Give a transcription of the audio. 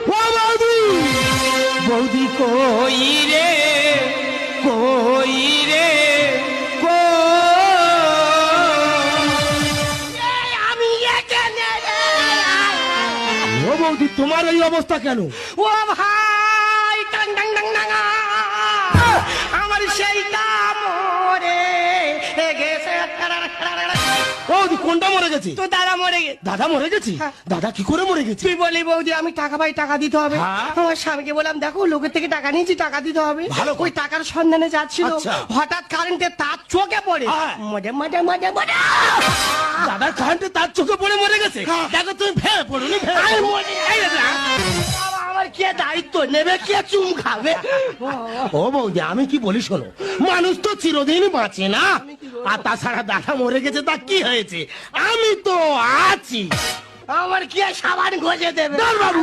ও বৌদি, বৌদি কই রে, কই রে, আমি এখানে রে। ও বৌদি তোমার এই অবস্থা কেন? ও ভাই টাং টাং টাং টাং আমার সেইটা মরে গেছে। বৌদি কোনটা মরে গেছে? তো দাদা মরে গেছে। দাদা মরে গেছে? হ্যাঁ। দাদা কি করে মরে গেছে? তুই বলি বৌদি আমি টাকা পাই, টাকা দিতে হবে। হ্যাঁ। আমার স্বামীকে বললাম দেখো লোকের থেকে টাকা নিয়েছি, টাকা দিতে হবে। ভালো কথা। ওই টাকার সন্ধানে যাচ্ছিল, আচ্ছা। হঠাৎ কারেন্টের তার চোখে পড়ে হ্যাঁ। মজা মজা মজা মজা দাদার কারেন্টে তার চোখে পড়ে মরে গেছে? হ্যাঁ। দেখো তুমি ভেঙে পড়ুনি, আমি মরে এই না। বাবা, আমার কে দায়িত্ব নেবে, কে চুম খাবে? ও বৌদি আমি কি বলি শোনো, মানুষ তো চিরদিন বাঁচে না। আর তাছাড়া দাদা মরে গেছে তা কি হয়েছে, আমি তো আছি। আমার কে সাবান ঘষে দেবে? ধর বাবু।